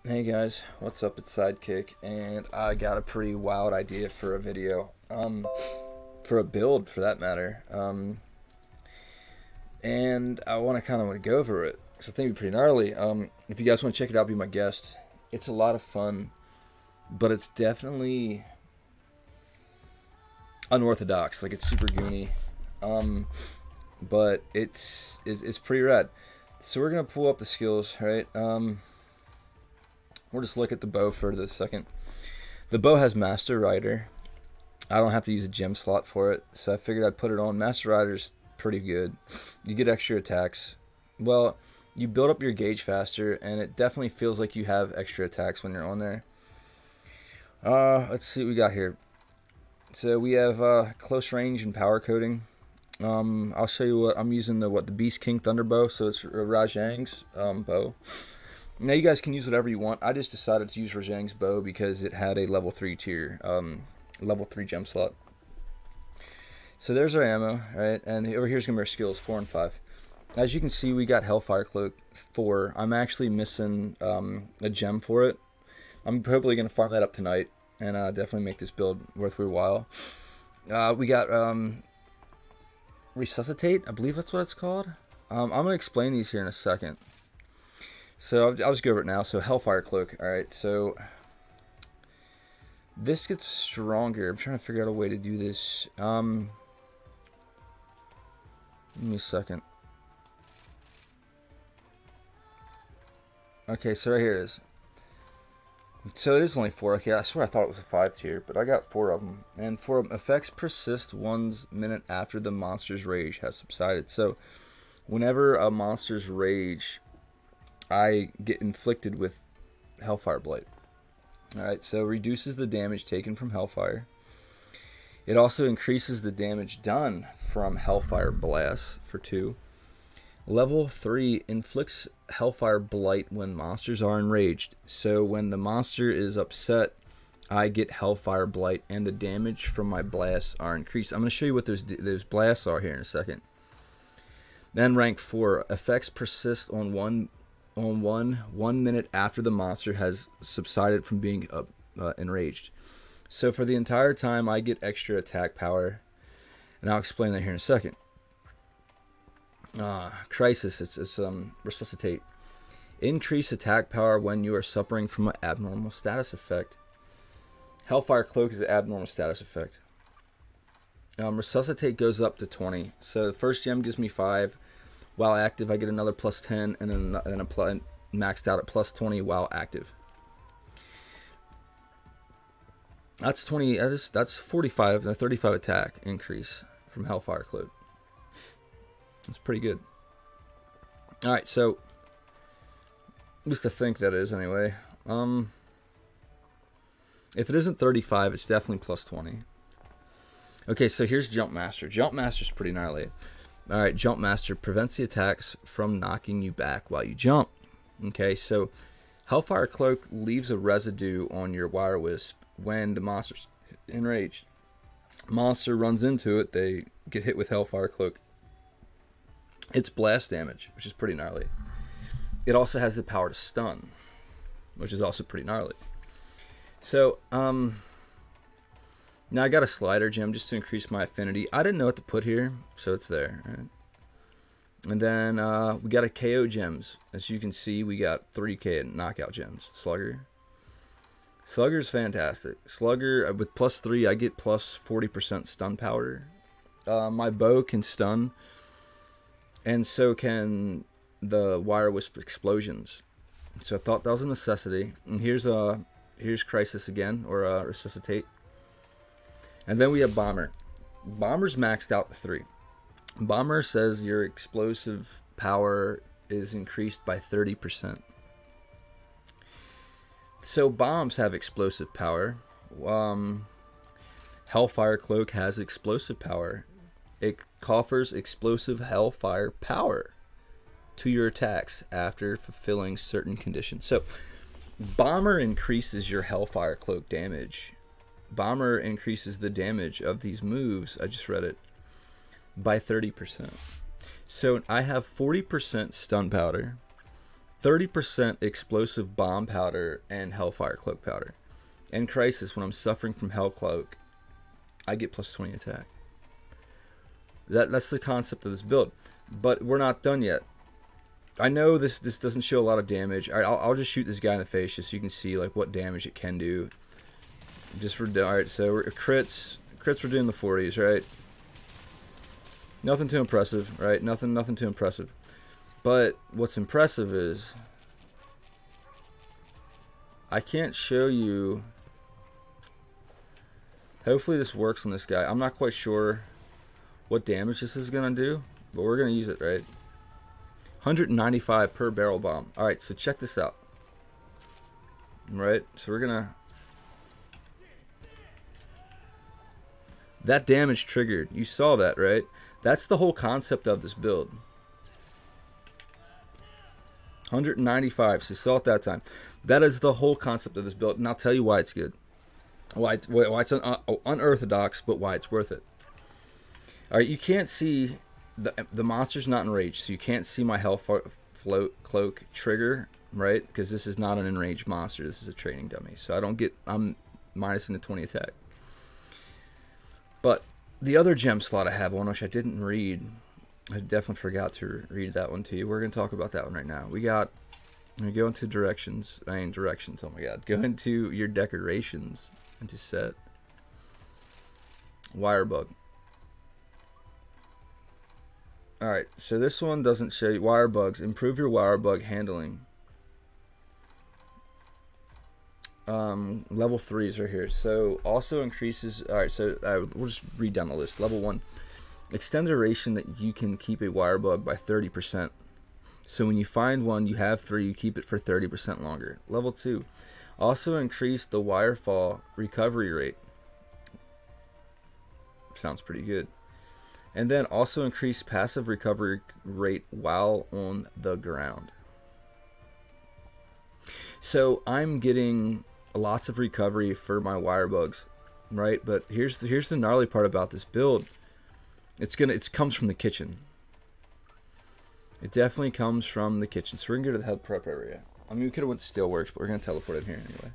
Hey guys, what's up? It's Sidekick, and I got a pretty wild idea for a video. For a build, for that matter. And I want to kind of go over it because I think it'd be pretty gnarly. If you guys want to check it out, be my guest. It's a lot of fun, but it's definitely unorthodox. Like it's super goony, but it's pretty rad. So we're gonna pull up the skills, right? We'll just look at the bow for the second. The bow has Master Rider. I don't have to use a gem slot for it, so I figured I'd put it on. Master Rider's pretty good. You get extra attacks. Well, you build up your gauge faster, and it definitely feels like you have extra attacks when you're on there. Let's see what we got here. So we have close range and power coding. I'll show you what I'm using. The Beast King Thunder Bow. So it's Rajang's bow. Now you guys can use whatever you want. I just decided to use Rajang's bow because it had a level 3 tier, level 3 gem slot. So there's our ammo, right? And over here's gonna be our skills 4 and 5. As you can see, we got Hellfire Cloak 4. I'm actually missing a gem for it. I'm probably gonna farm that up tonight and definitely make this build worth your while. We got Resuscitate, I believe that's what it's called. I'm gonna explain these here in a second. So I'll just go over it now. So Hellfire Cloak. Alright, so this gets stronger. I'm trying to figure out a way to do this. Give me a second. Okay, so right here it is. So it is only 4. Okay, I swear I thought it was a 5 tier, but I got 4 of them. And 4 effects persist 1 minute after the monster's rage has subsided. So whenever a monster's rage, I get inflicted with Hellfire Blight. Alright, so reduces the damage taken from Hellfire. It also increases the damage done from Hellfire Blast for 2. Level 3 inflicts Hellfire Blight when monsters are enraged. So when the monster is upset, I get Hellfire Blight and the damage from my blasts are increased. I'm going to show you what those blasts are here in a second. Then rank 4. Effects persist on 1 minute after the monster has subsided from being enraged. So for the entire time I get extra attack power, and I'll explain that here in a second. Crisis, it's Resuscitate. Increase attack power when you are suffering from an abnormal status effect. Hellfire Cloak is an abnormal status effect. Resuscitate goes up to 20. So the first gem gives me 5. While active, I get another plus 10, and then apply, maxed out at plus 20 while active. That's 20. That's 45 and a 35 attack increase from Hellfire Cloak. That's pretty good. All right, so at least I think that is anyway. If it isn't 35, it's definitely plus 20. Okay, so here's Jump Master. Jump Master's pretty gnarly. Alright, Jump Master prevents the attacks from knocking you back while you jump. Okay, so Hellfire Cloak leaves a residue on your wire wisp when the monster's enraged. Monster runs into it, they get hit with Hellfire Cloak. It's blast damage, which is pretty gnarly. It also has the power to stun, which is also pretty gnarly. So, now I got a slider gem just to increase my affinity. I didn't know what to put here, so it's there. Right? And then we got a KO gems. As you can see, we got 3K knockout gems. Slugger. Slugger's fantastic. Slugger, with plus 3, I get plus 40% stun power. My bow can stun, and so can the wire wisp explosions. So I thought that was a necessity. And here's Crisis again, or Resuscitate. And then we have Bomber. Bomber's maxed out to 3. Bomber says your explosive power is increased by 30%. So bombs have explosive power. Hellfire Cloak has explosive power. It offers explosive Hellfire power to your attacks after fulfilling certain conditions. So Bomber increases your Hellfire Cloak damage. Bomber increases the damage of these moves, I just read it, by 30%. So I have 40% stun powder, 30% explosive bomb powder and hellfire cloak powder. In crisis, when I'm suffering from hell cloak, I get plus 20 attack. That's the concept of this build. But we're not done yet. I know this doesn't show a lot of damage. All right, I'll just shoot this guy in the face just so you can see like what damage it can do. Just for all right, so we're crits we're doing the 40s, right? Nothing too impressive, right? Nothing too impressive. But what's impressive is I can't show you. Hopefully this works on this guy. I'm not quite sure what damage this is gonna do, but we're gonna use it, right? 195 per barrel bomb. All right, so check this out. Right, so we're gonna. That damage triggered. You saw that, right? That's the whole concept of this build. 195. So you saw it that time. That is the whole concept of this build, and I'll tell you why it's good. Why it's unorthodox, but why it's worth it. All right, you can't see the monster's not enraged, so you can't see my hellfire cloak trigger, right? Because this is not an enraged monster. This is a training dummy, so I'm minusing the 20 attack. But the other gem slot I have, one which I didn't read, I definitely forgot to read that one to you. We're going to talk about that one right now. We go into directions. Oh my god. Go into your decorations, into set. Wire bug. Alright, so this one doesn't show you wire bugs. Improve your wire bug handling. Level 3 is right here. So also increases. Alright, so we'll just read down the list. Level 1. Extend the duration that you can keep a wire bug by 30%. So when you find one, you have 3, you keep it for 30% longer. Level 2. Also increase the wire fall recovery rate. Sounds pretty good. And then also increase passive recovery rate while on the ground. So I'm getting lots of recovery for my wire bugs, right? But here's the gnarly part about this build. It comes from the kitchen. It definitely comes from the kitchen. So we're gonna go to the hub prep area. I mean, we could have went to Steelworks, but we're gonna teleport in here anyway.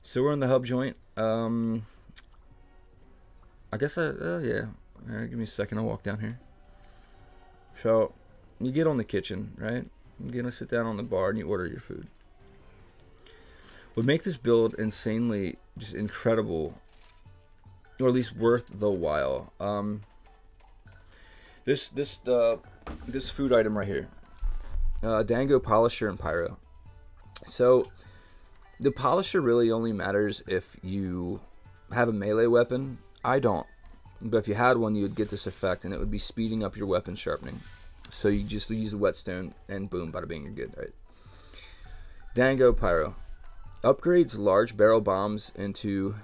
So we're in the hub joint. I guess yeah. All right, give me a second. I'll walk down here. So you get on the kitchen, right? You're gonna sit down on the bar and you order your food. Would make this build insanely just incredible, or at least worth the while. This food item right here, Dango Polisher and Pyro. So the Polisher really only matters if you have a melee weapon. I don't, but if you had one, you would get this effect, and it would be speeding up your weapon sharpening. So you just use a whetstone, and boom, bada bing, you're good, right? Dango Pyro upgrades large barrel bombs into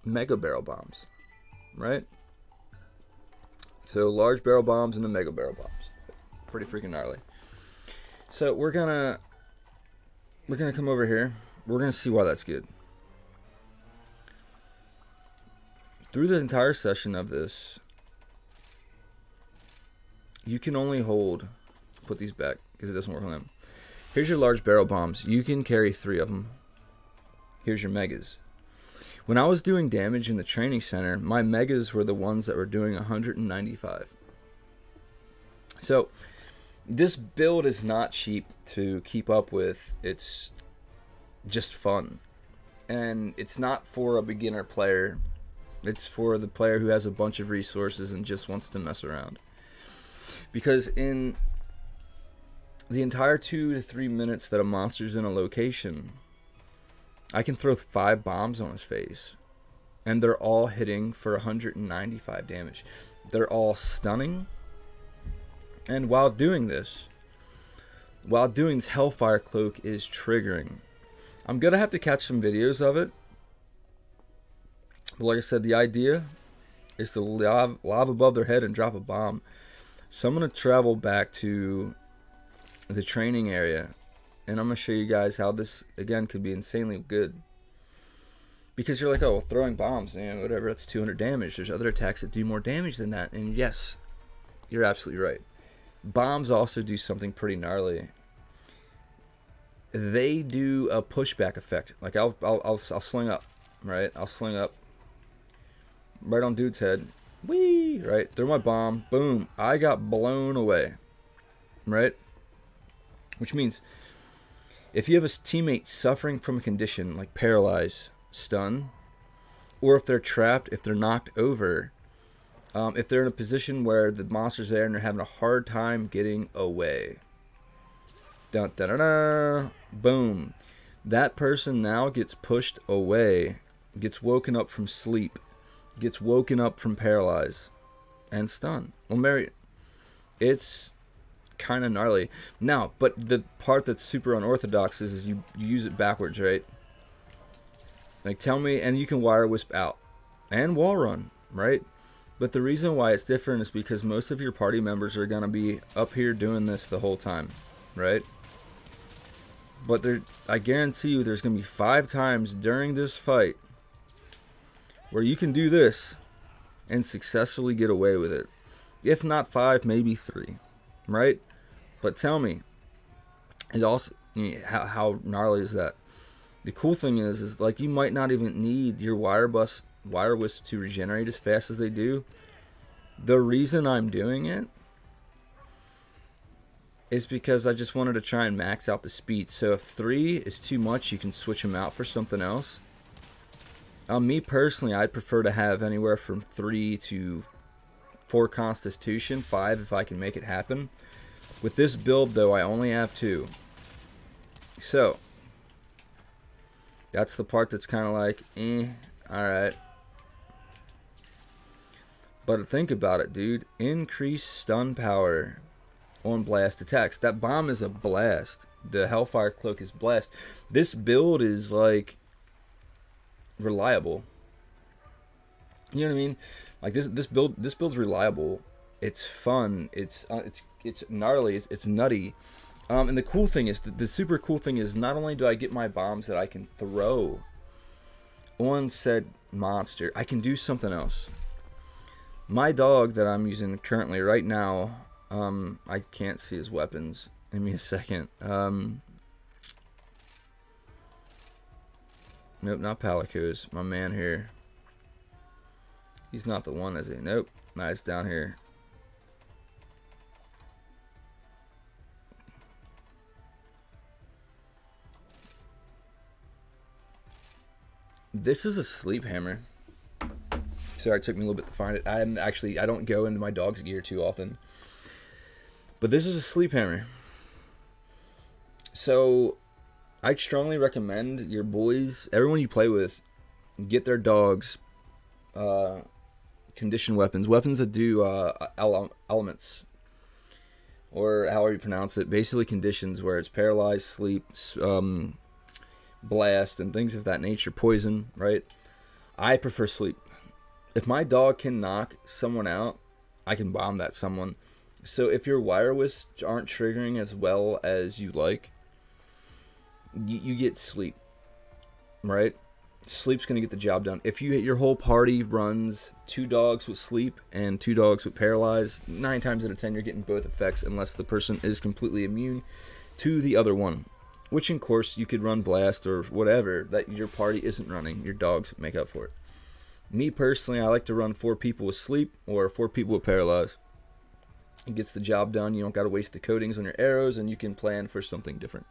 mega barrel bombs, right? So large barrel bombs into mega barrel bombs, pretty freaking gnarly. So we're gonna come over here. We're gonna see why that's good. Through the entire session of this, you can only hold, put these back because it doesn't work on them. Here's your large barrel bombs. You can carry 3 of them. Here's your megas. When I was doing damage in the training center, my megas were the ones that were doing 195. So this build is not cheap to keep up with. It's just fun. And it's not for a beginner player. It's for the player who has a bunch of resources and just wants to mess around. Because in the entire 2 to 3 minutes that a monster's in a location, I can throw 5 bombs on his face, and they're all hitting for 195 damage. They're all stunning, and while doing this, Hellfire Cloak is triggering. I'm gonna have to catch some videos of it. But like I said, the idea is to lob above their head and drop a bomb. So I'm gonna travel back to the training area, and I'm going to show you guys how this, again, could be insanely good. Because you're like, oh, well, throwing bombs, you know, whatever, that's 200 damage. There's other attacks that do more damage than that. And yes, you're absolutely right. Bombs also do something pretty gnarly. they do a pushback effect. Like I'll sling up, right? I'll sling up right on dude's head. Whee! Right? Throw my bomb. Boom. I got blown away. Right? Which means if you have a teammate suffering from a condition like paralyze, stun, or if they're trapped, if they're knocked over, if they're in a position where the monster's there and they're having a hard time getting away. Dun, dun, dun, dun. Boom. That person now gets pushed away, gets woken up from sleep, gets woken up from paralyze, and stun. Well, Mary, it's kind of gnarly. Now, but the part that's super unorthodox is you use it backwards, right? Like, tell me, and you can wire wisp out and wall run, right? But the reason why it's different is because most of your party members are going to be up here doing this the whole time, right? But I guarantee you there's going to be 5 times during this fight where you can do this and successfully get away with it. If not 5, maybe 3, right? But tell me, it also, how gnarly is that? The cool thing is like you might not even need your wire wisp to regenerate as fast as they do. The reason I'm doing it is because I just wanted to try and max out the speed. So if 3 is too much, you can switch them out for something else. Me personally, I'd prefer to have anywhere from 3 to 4 constitution, 5 if I can make it happen. With this build though, I only have 2. So that's the part that's kind of like, alright. But think about it, dude. Increase stun power on blast attacks. That bomb is a blast. The hellfire cloak is blast. This build is like reliable. You know what I mean? Like this build's reliable. It's fun. It's gnarly. It's nutty. And the cool thing is, the super cool thing is, not only do I get my bombs that I can throw on said monster, I can do something else. My dog that I'm using currently right now, I can't see his weapons. Give me a second. Nope, not Palico's. My man here. He's not the one, is he? Nope. Nice, down here. This is a sleep hammer. Sorry, it took me a little bit to find it. I don't go into my dog's gear too often. But this is a sleep hammer. So I strongly recommend your boys, everyone you play with, get their dogs conditioned weapons. Weapons that do elements, or however you pronounce it. Basically conditions where it's paralyzed, sleep, blast, and things of that nature. Poison, right? I prefer sleep. If my dog can knock someone out, I can bomb that someone. So if your wire wisps aren't triggering as well as you like, you get sleep, right? Sleep's gonna get the job done. If your whole party runs 2 dogs with sleep and 2 dogs with paralyze, 9 times out of 10 you're getting both effects, unless the person is completely immune to the other one. Which, of course, you could run blast or whatever that your party isn't running. Your dogs make up for it. Me personally, I like to run 4 people with sleep or 4 people with paralyze. It gets the job done. You don't got to waste the coatings on your arrows, and you can plan for something different.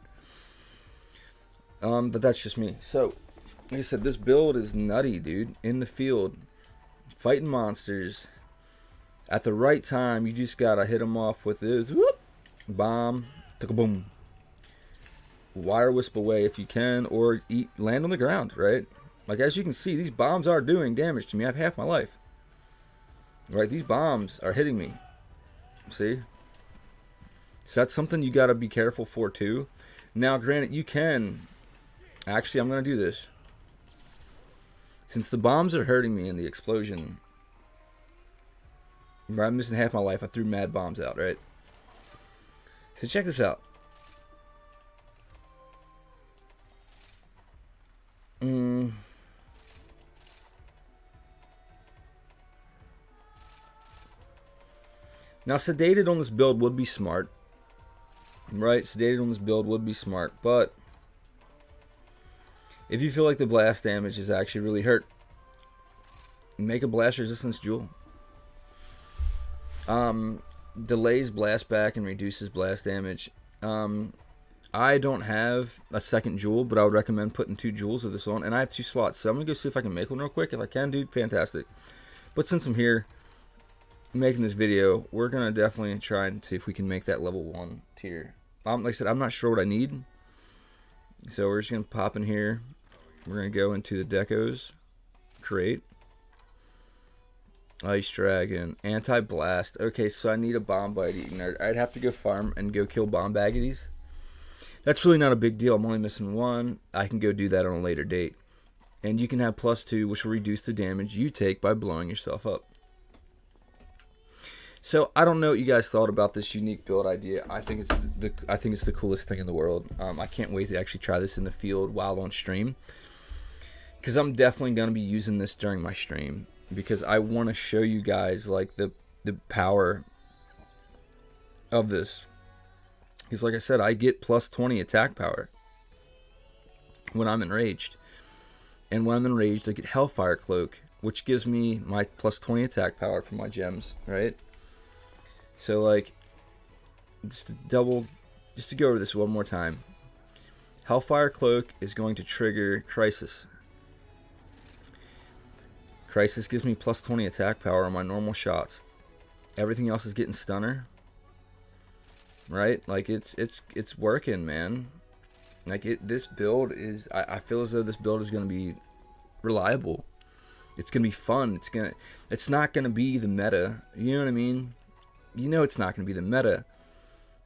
But that's just me. So, like I said, this build is nutty, dude. In the field, fighting monsters. At the right time, you just got to hit them off with this. Whoop, bomb. Boom. Wire wisp away if you can, or land on the ground, right? Like, as you can see, these bombs are doing damage to me. I have half my life, right? These bombs are hitting me. See? So that's something you got to be careful for too. Now, granted, you can actually, I'm going to do this. Since the bombs are hurting me in the explosion, right, I'm missing half my life. I threw mad bombs out, right? So check this out. Now, sedated on this build would be smart, right? Sedated on this build would be smart, but If you feel like the blast damage is actually really hurt, make a blast resistance jewel. Delays blast back and reduces blast damage. I don't have a second jewel, but I would recommend putting 2 jewels of this on, and I have 2 slots, so I'm gonna go see if I can make one real quick. If I can, dude, fantastic. But since I'm here making this video, we're gonna definitely try and see if we can make that level 1 tier. Like I said, I'm not sure what I need, so we're just gonna pop in here. We're gonna go into the decos, create, ice dragon, anti-blast. Okay, so I need a bomb bite eating. I'd have to go farm and go kill bomb baggities. That's really not a big deal. I'm only missing 1. I can go do that on a later date. And you can have +2, which will reduce the damage you take by blowing yourself up. So I don't know what you guys thought about this unique build idea. I think it's the coolest thing in the world. I can't wait to actually try this in the field while on stream, because I'm definitely going to be using this during my stream, because I want to show you guys like the power of this. Because like I said, I get +20 attack power when I'm enraged. And when I'm enraged, I get hellfire cloak, which gives me my +20 attack power for my gems, right? So like, just to go over this one more time. Hellfire cloak is going to trigger crisis. Crisis gives me +20 attack power on my normal shots. Everything else is getting stunner. Right? Like it's working, man. Like this build is, I feel as though this build is going to be reliable. It's going to be fun. It's not going to be the meta. You know what I mean? You know it's not going to be the meta.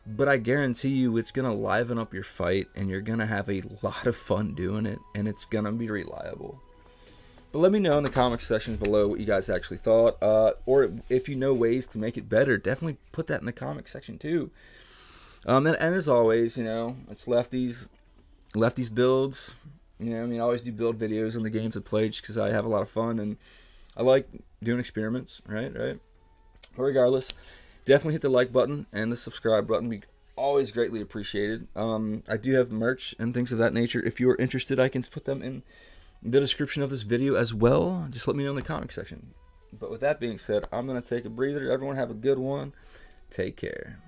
But I guarantee you it's going to liven up your fight, and you're going to have a lot of fun doing it, and it's going to be reliable. But let me know in the comment section below what you guys actually thought, or if you know ways to make it better, definitely put that in the comment section too. And as always, you know, it's lefties builds. You know, I mean, I always do build videos on the games I play just because I have a lot of fun and I like doing experiments, right? But regardless, definitely hit the like button and the subscribe button. Be always greatly appreciated. I do have merch and things of that nature. If you are interested, I can put them in the description of this video as well. Just let me know in the comment section. But with that being said, I'm going to take a breather. Everyone have a good one. Take care.